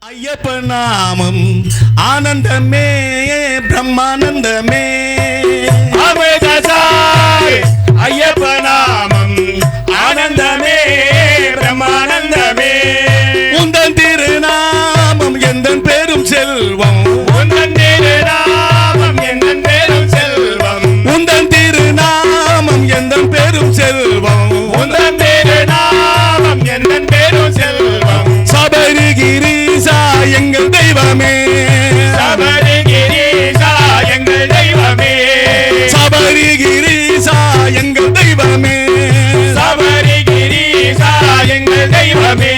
ஐயப்ப நாமம் ஆனந்தமே பிரம்மானந்தமே ஐயப்ப நாமம் ஆனந்தமே பிரம்மானந்தமே உந்தன் திருநாமம் எந்தன் பெரும் செல்வம் உந்தன் திருநாமம் எந்தன் பெரும் செல்வம் உந்தன் திருநாமம் எந்தன் பெரும் செல்வம் உந்தன் திருநாமம் எந்தன் பெரும் செல்வம் சபரிகிரீசா எங்கள் தெய்வமே சபரிகிரீசா எங்கள் தெய்வமே சபரிகிரீசா எங்கள் தெய்வமே சபரிகிரீசா எங்கள் தெய்வமே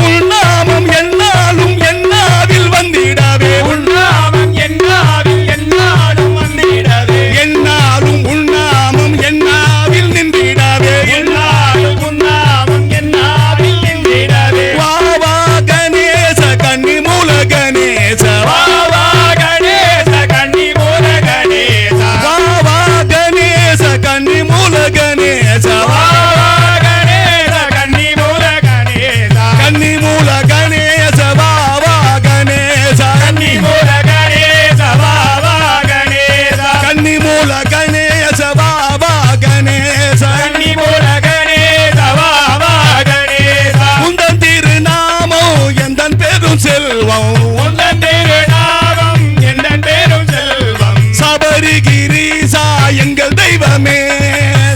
உன்னாமம் என்னாலும் என்னாவில் வந்திடவே உன்னாமம் என்னாவில் என்னாலும் வந்திடவே என்னாலும் உன்னாமம் என்னாவில் நின்றிடவே என்னாலும் உன்னாமம் என்னாவில் நின்றிடவே வாவா கணேச கன்னி மூல கணேச வாவா கணேச கன்னி மூல கணேச வாவா கணேச கன்னி மூல கணேச வாவா கணேச கன்னி மூல கணேச கன்னி மூல கணேச வாவா கணேச கன்னி மூல கணேச வாவா கணேச கன்னி மூல கணேச வாவா கணேச கன்னி மூல கணேச வாவா கணேச உந்தன் திருநாமம் எந்தன் பெரும் செல்வம் உந்தன் திருநாமம் எந்தன் பெரும் செல்வம் சபரிகிரீசா எங்கள் தெய்வமே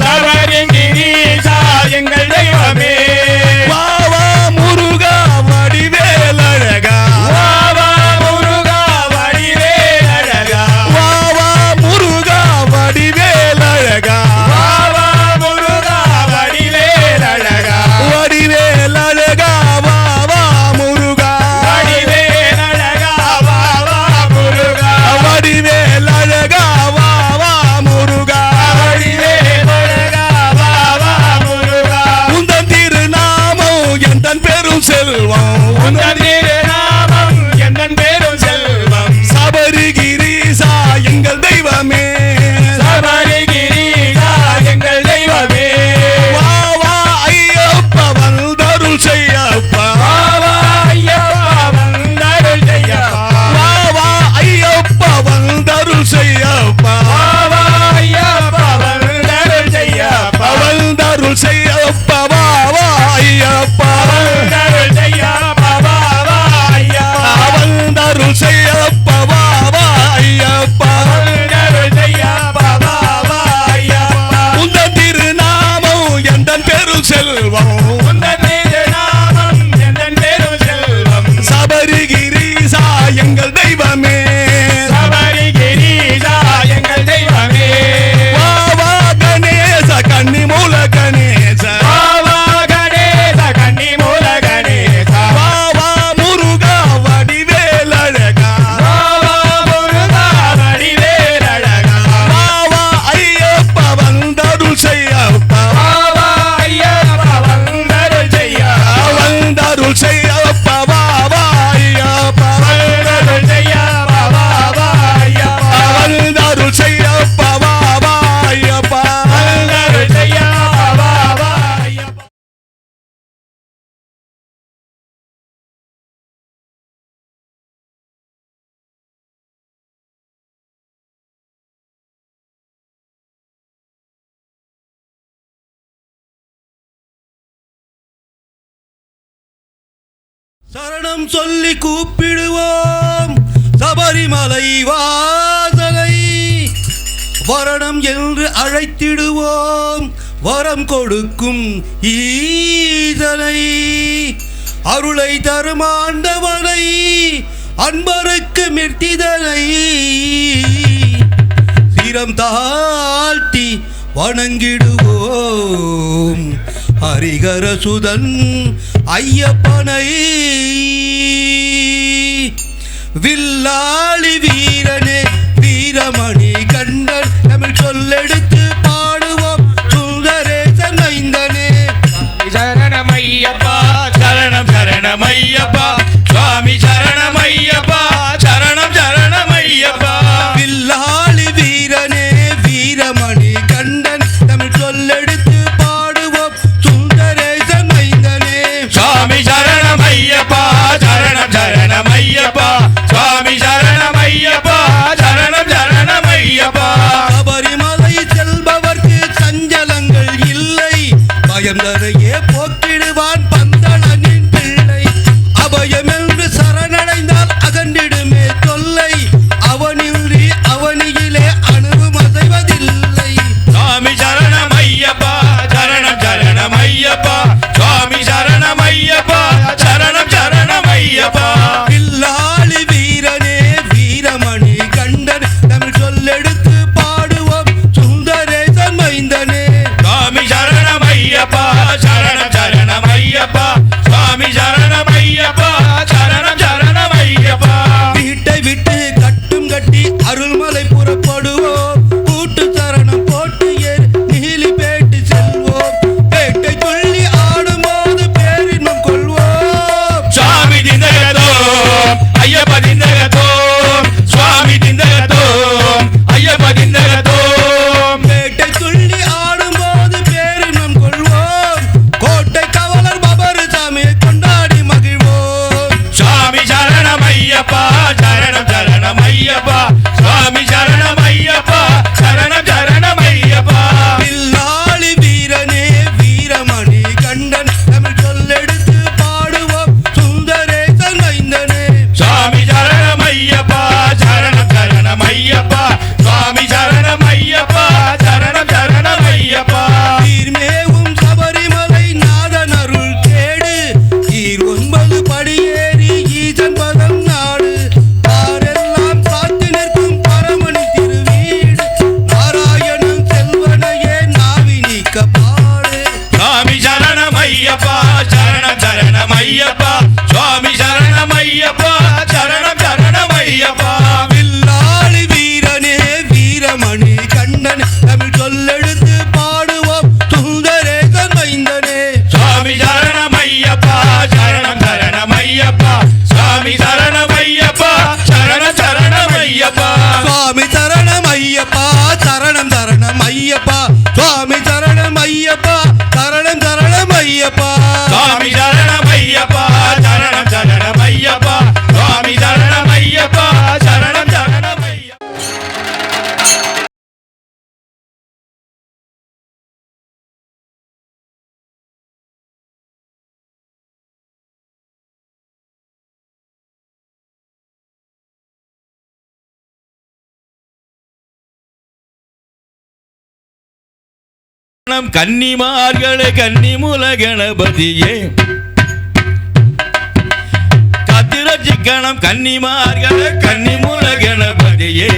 சபரிகிரீசா எங்கள் தெய்வமே வாவா முருகா வடிவேலழகா வாவா முருகா வடிவேலழகா வாவா முருகா வடிவேலழகா வாவா முருகா வடிவேலழகா வடிவேலழகா வாவா முருகா வடிவேலழகா வாவா முருகா வடிவேலழகா வாவா முருகா வடிவேலழகா வாவா முருகா உந்தன் திருநாமம் எந்தன் பெரும் செல்வம் உந்தன் திருநாமம் எந்தன் பெரும் செல்வம் சபரிகிரீசா எங்கள் தெய்வமே சபரிகிரீசா எங்கள் தெய்வமே வாவா ஐயப்பா வந்தருள் செய்யப்பா வாவா ஐயப்பா வந்தருள் செய்யப்பா வாவா ஐயப்பா வந்தருள் செய்யப்பா வாவா ஐயப்பா வந்தருள் செய்யப்பா வந்தருள் செய்யப்பா வாவா ஐயப்பா வந்தருள் செய்யப்பா வாவா ஐயப்பா வந்தருள் செய்யப்பா வாவா ஐயப்பா வந்தருள் செய்யப்பா வாவா ஐயப்பா உந்தன் திருநாமம் எந்தன் பெரும் செல்வம் உந்தன் திருநாமம் எந்தன் பெரும் செல்வம் சபரிகிரீசா எங்கள் தெய்வமே சபரிகிரீசா எங்கள் தெய்வமே வாவா கணேச கன்னி மூல கணேச வாவா கணேச கன்னி மூல கணேச வாவா முருகா வடிவேலழகா வாவா முருகா வடிவேலழகா வாவா ஐயப்பா வந்தருள் செய்யப்பா வாவா ஐயப்பா வந்தருள் செய்யப்பா வந்தருள் செய்யப்பா வாவா ஐயப்பா வந்தருள் செய்யப்பா வாவா ஐயப்பா வந்தருள் செய்யப்பா வாவா ஐயப்பா வந்தருள் செய்யப்பா வாவா ஐயப்பா சரணம் சொல்லி கூப்பிடுவோம் சபரிமலை வாசலை வரணம் என்று அழைத்திடுவோம் வரம் கொடுக்கும் ஈசனை அருளை தரும் ஆண்டவனை அன்பருக்கு மிர்த்திதனை சிரம் தாழ்த்தி வணங்கிடுவோம் ஹரிகர சுதன் ஐயப்பனை வில்லாளி வீரனே வீரமணி கண்டன் தமிழ் சொல்லெடுத்து பாடுவோம் சுந்தரேசன் ஐந்தனே சரணமையப்பா சரணம் சரணமையப்பா சுவாமி சரணமையப்பா சரணம் சரணமையப்பா வில்லாளி வீரனே வீரமணி கண்டன் தமிழ் சொல்லெடுத்து பாடுவோம் சுந்தரேசன் ஐந்தனே சுவாமி சரணமையப்பா சரணம் சரண ஐயப்பா வில்லாளி வீரனே வீரமணி கண்டன் தமிழ் சொல்லெடுத்து பாடுவோம் சுந்தரேசன் மைந்தனே சுவாமி சரணம் ஐயப்பா சரணம் சரணம் ஐயப்பா சுவாமி சரணம் ஐயப்பா சரணம் சரணம் ஐயப்பா வீட்டை விட்டு கட்டும் கட்டி அருள்மலை புறப்படுவோம் கூட்டு சரணம் போட்டு ஏறி நீலி பேட்டு செல்வோம் பேட்டை துள்ளி ஆடும்போது பேரின்பம் கொள்வோம் சுவாமி திந்தகத்தோ ஐயப்ப திந்தகத்தோ சுவாமி திந்தகத்தோ ஐயப்ப திந்தகத்தோ பேட்டை துள்ளி ஆடும்போது பேரின்பம் கொள்வோம் கோட்டை கவலர் பபரு சாமியை கொண்டாடி மகிழ்வோம் சுவாமி சரணம் ஐயப்பா சரணம் சரணம் ஐயப்பா சுவாமி சரணம் ஐயப்பா சரணம் சரணம் ஐயப்பா வில்லாளி வீரனே வீரமணி கண்டன் தமிழ் சொல்லெடுத்து பாடுவோம் சுந்தரேசன் மைந்தனே சுவாமி சரணம் ஐயப்பா சரணம் சரணம் ஐயப்பா சுவாமி சரணம் ஐயப்பா சரணம் சரணம் ஐயப்பா நீர்மேவும் சபரிமலை நாதன் அருள் கேடு ஈர் 9 படியேறி ஈசன் பதம் நாடு பாரெல்லாம் காத்து நிற்கும் பரமணி திருவீடு நாராயணன் செல்வனையே நாவி நீக்க பாடு சுவாமி சரணம் ஐயப்பா சரணம் சரணம் ஐயப்பா சுவாமி சரணம் ஐயப்பா சரணம் சரணம் ஐயப்பா வில்லாளி வீரனே வீரமணி கண்டன் தமிழ் சொல்லெடுத்து பாடுவோம் சுந்தரேசன் மைந்தனே சுவாமி சரணம் ஐயப்பா சரணம் சரணம் ஐயப்பா சுவாமி சரணம் ஐயப்பா சரணம் சரணம் ஐயப்பா சுவாமி சரணம் ஐயப்பா சரணம் சரணம் ஐயப்பா சுவாமி சரணம் ஐயப்பா சரணம் சரணம் ஐயப்பா சுவாமி சரணம் ஐயப்பா சரணம் சரணம் ஐயப்பா சுவாமி சரணம் ஐயப்பா சரணம் சரணம் ஐயப்பா கன்னிமார்களே கன்னிமூல கணபதியே கத்திரச்சிக்கணம் கன்னிமார்களே கன்னிமூல கணபதியே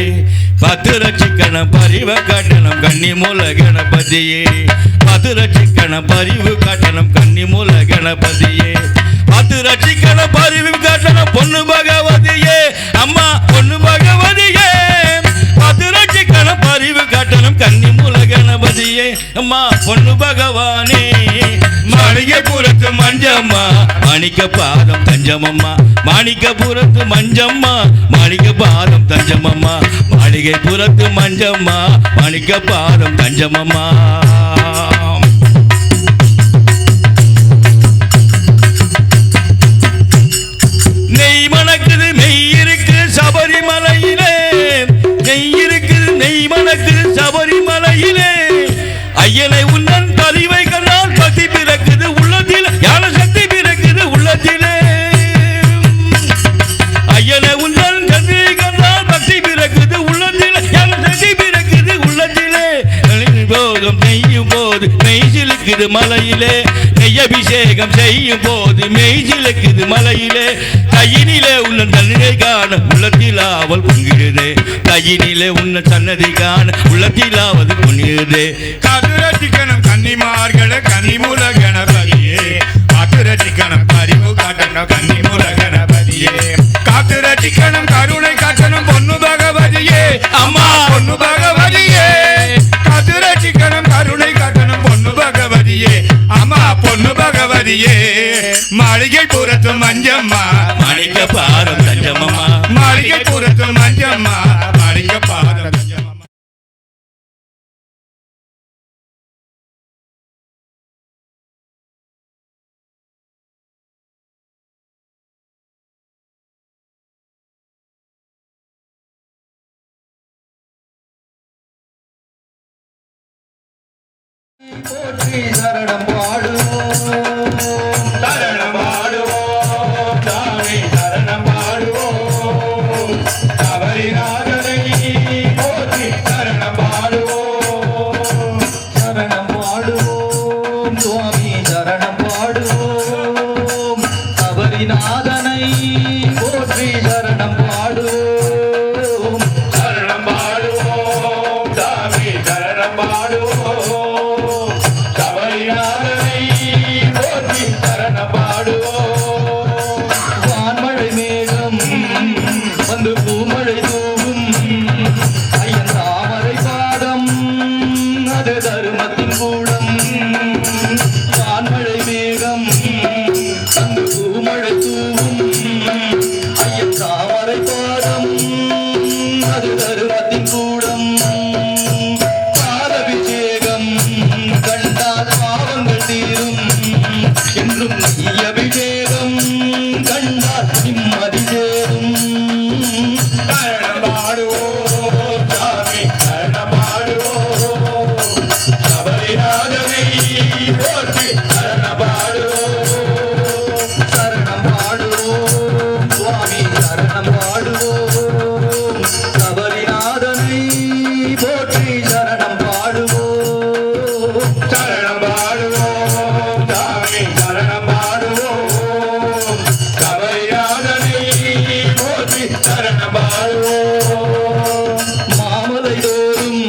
பத்திரச்சிக்கணம் பரிவ காட்டணம் கன்னிமூல கணபதியே பத்திரச்சிக்கணம் பரிவு காட்டணம் கன்னிமூல கணபதியே பத்திரச்சிக்கணம் பரிவு காட்டணம் பொண்ணு பகவதியே அம்மா பொண்ணு பகவதியே பத்திரச்சிக்கணம் பரிவு காட்டணம் கன்னிமூல கணபதியே அம்மா பொண்ணு பகவானே மாளிகைபுரத்து மஞ்சம்மா மாணிக்க பாதம் தஞ்சமம்மா மாணிக்கபுரத்து மஞ்சம்மா மாணிக்க பாதம் தஞ்சமம்மா மாளிகைபுரத்து மஞ்சம்மா மாணிக்க பாதம் தஞ்சமம்மா நெய் மணக்குது மெய் இருக்கு சபரிமலையிலே நெய் இருக்குது நெய் மணக்குது சபரிமலையிலே ஐயனை உன்னன் பதிவை கண்டால் பக்தி பிறக்குது உள்ளத்தில் ஞான சக்தி பிறக்குது உள்ளத்திலே ஐயனை உன்னன் பதிவை கண்டால் பக்தி பிறக்குது உள்ளத்தில் ஞான சக்தி பிறக்குது உள்ளத்திலே போதும் நெய்யும் போது மெய் சிலுக்குது மலையிலே நெய் அபிஷேகம் செய்யும் போது மெய் சிலுக்குது மலையிலே கையினிலே உன்ன சன்னதி காண உள்ளத்தில் ஆவல் பொங்கிடுதே கையினிலே உன்ன சன்னதி காண உள்ளத்தில் ஆவது பொங்கிடுதே காத்துரட்சிக்கணும் கன்னிமார்கள கன்னிமூல கணபதியே காத்துரட்சிக்கணும் பரிவு காட்டணும் கன்னிமூல கணபதியே காத்துரட்சிக்கணும் கருணை காட்டணும் பொண்ணு பகவதியே அம்மா பொண்ணு பகவதியே காத்துரட்சிக்கணும் கருணை காட்டணும் பொண்ணு பகவதியே அம்மா பொண்ணு பகவதியே மாளிகை புறத்து மஞ்சம்மா மாணிக்க பாதம் தஞ்சமம்மா மாளிகை புறத்து மஞ்சம்மா மாளிகை பாதம் தஞ்சம்மா போற்றி சரணம் பாடுவோம் சரணம் பாடுவோம் சாமி சரணம் பாடுவோம் சபரிநாதனை போற்றி சரணம் பாடுவோம் சரணம் பாடுவோம் சுவாமி சரணம் பாடுவோம் சபரிநாதனை நிம்மதி சேரும் சரணமாடுவோம் சாமி சரணமாடுவோம் சபரிநாதனை போற்றி சரணமாடுவோம் சரணம் பாடுவோம் சுவாமி சரணம் பாடுவோம் சபரிநாதனை போற்றி சரணம் பாடுவோம் சரணமாடுவோம் சாமி சரணமாடுவோம் சபரிநாதனை போற்றி சரணமாடுவோம் மாமலை தோறும்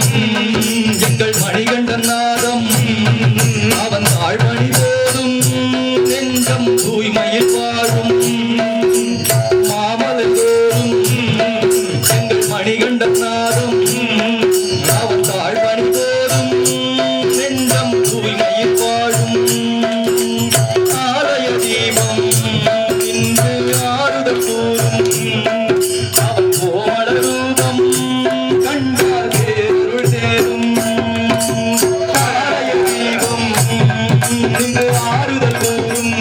எங்கள் மணிகண்டன் நாதம் அவன் தாழ்மணி போதும் நெஞ்சம் தூய்மையில் வாழும் மாமலை தோறும் எங்கள் மணிகண்டன் நாதம் அவன் தாழ்மணி போதும் நெஞ்சம் தூய்மையில் வாழும் ஆலய தீபம் இன்று ஆறுதல் கூறும் அவன் கோமள ரூபம் கண்டார் பேருள் சேரும் ஆலய தீபம் இன்று ஆறுதல் கூறும்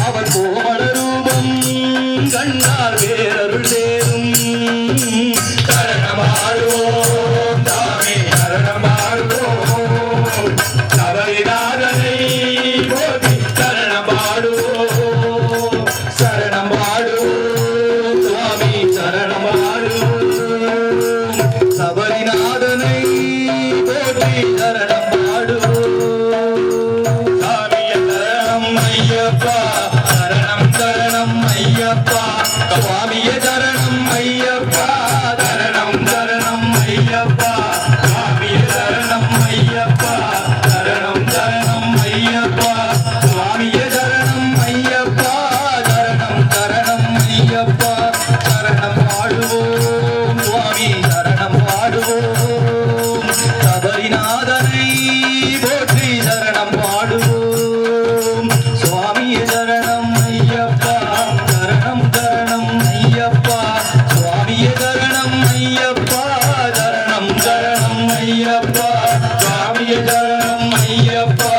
அவன் கோமள ரூபம் கண்டார் பேரருள் சேரும் சரணமாடுவோம் சாமி சரணமாடுவோம் சபரிநாதனை போற்றி சரணமாடுவோம் சரணம் பாடுவோம் சுவாமி சரணம் பாடுவோம் சபரிநாதனை போற்றி சரணம் பாடுவோம் சாமிய சரணம் ஐயப்பா சரணம் சரணம் ஐயப்பா சுவாமிய சரணம் ஐயப்பா சரணம் சரணம் ஐயப்பா சுவாமிய சரணம் ஐயப்பா சரணம் சரணம் ஐயப்பா சுவாமிய சரணம் ஐயப்பா சரணம் சரணம் ஐயப்பா சரணம் பாடுவோம் சுவாமி சரணம் பாடுவோம் சபரிநாதனை போற்றி சரணம் பாடுவோம் சுவாமிய சரணம் ஐயப்பா சரணம் சரணம் ஐயப்பா சுவாமிய சரணம் ஐயப்பா சரணம் சரணம் ஐயப்பா சுவாமிய சரணம் ஐயப்பா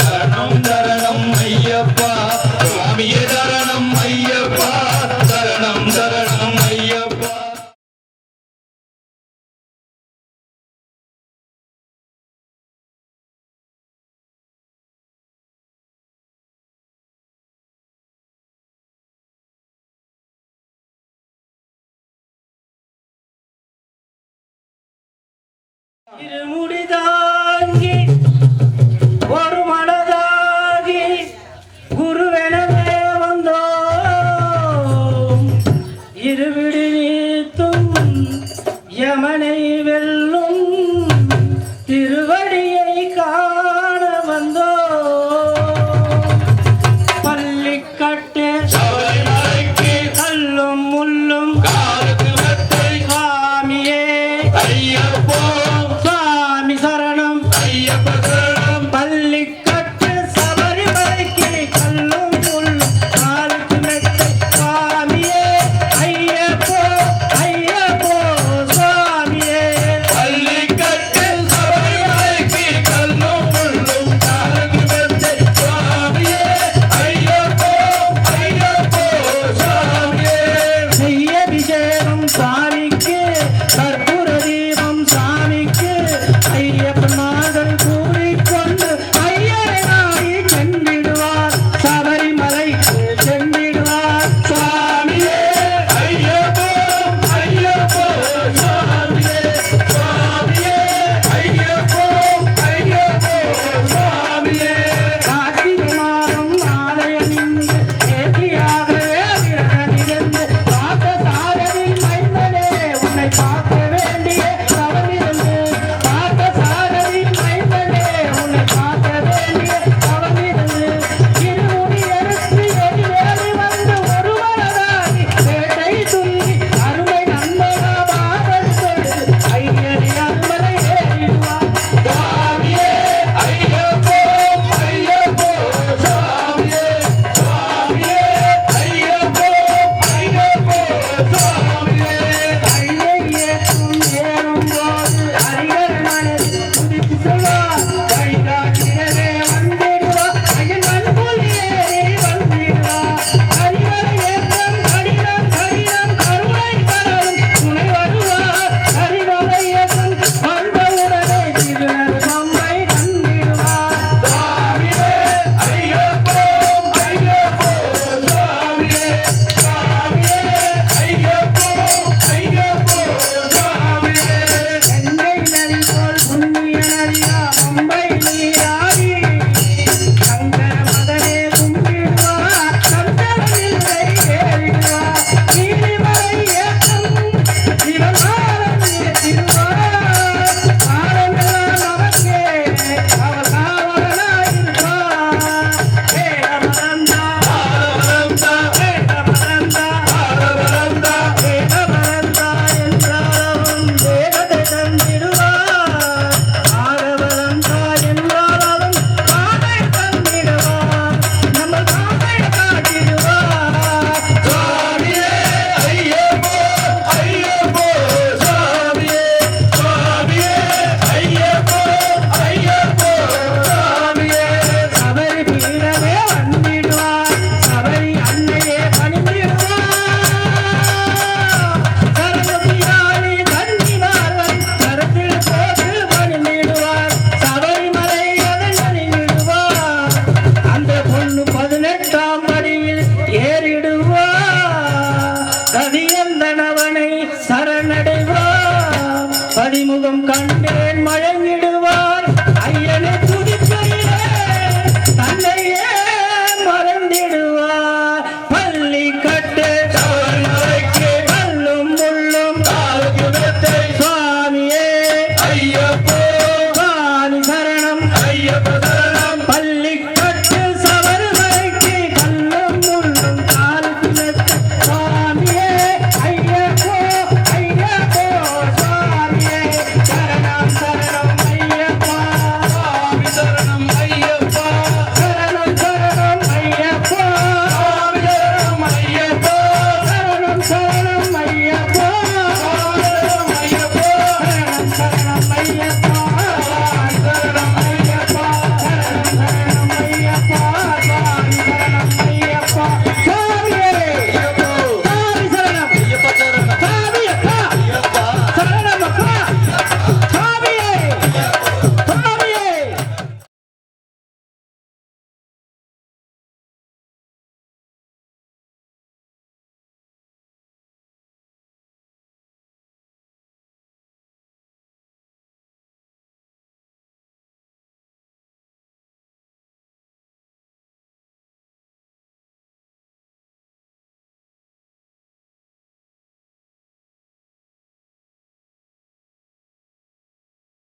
சரணம் சரணம் ஐயப்பா சுவாமிய சரணம் ஐயப்பா சரணம் சரணம் ஐயப்பா இருமுடிதாங்கி ஒரு மனதாகி குருவெனவே வந்தோம் இருவிடி நீத்தும் யமனை வெல்லும் திருவடியை காண வந்தோம் பள்ளிக்கட்டு சபரிமலைக்கு கல்லும் முள்ளும் காலுக்கு மெத்தை சாமியே ஐயப்போ சுவாமி சரணம் ஐயப்ப சரணம் பள்ளிக்கட்டு சபரிமலைக்கு கல்லும் முள்ளும் காலுக்கு மெத்தை சுவாமியே ஐயப்போ ஐயப்போ சுவாமியே பள்ளிக்கட்டு சபரிமலைக்கு கல்லும் முள்ளும் காலுக்கு மெத்தை சுவாமியே ஐயப்போ ஐயப்போ சுவாமியே நெய் அபிஷேகம் சாமிக்கு கற்பூர தீபம் சாமிக்கு ஐயப்பன் மாதல் கூறிக்கொண்டு ஐயரை நாடி சென்றிடுவார் சபரிமலைக்கு சென்றிடுவார் சுவாமியே ஐயப்போ ஐயப்போ சுவாமியே சுவாமியே ஐயப்போ ஐயப்போ சுவாமியே கார்த்திகை மாதம் ஆலயமின்று ஏற்றியாகவே விரதமிருந்து பார்த்த சாரதின் மைந்தனே உன்னை பார்க்க வேண்டிய தவமிருந்து பார்த்த சாரதின் மைந்தனே உன்னை பார்க்க வேண்டிய தவமிருந்து இருமுடி எடுத்து எதிரேறி வந்து ஒருவரதாகி வேட்டை துள்ளி அருமை நண்பனா பாதல் தொழுது ஐயரி அருமலை ஏறிடுவார் சுவாமியே ஐயப்போ ஐயப்போ சுவாமியே சுவாமியே ஐயப்போ ஐயப்போ சுவாமியே ஐயை ஏற்றும் ஏறும்போது அரியர் மனதில் துதித்து சொல்வார் கைகாட்டினரே வந்திடுவார் ஐயன் மண்புல் ஏறி வந்திடுவார் அரியர் ஏற்றம் தனிய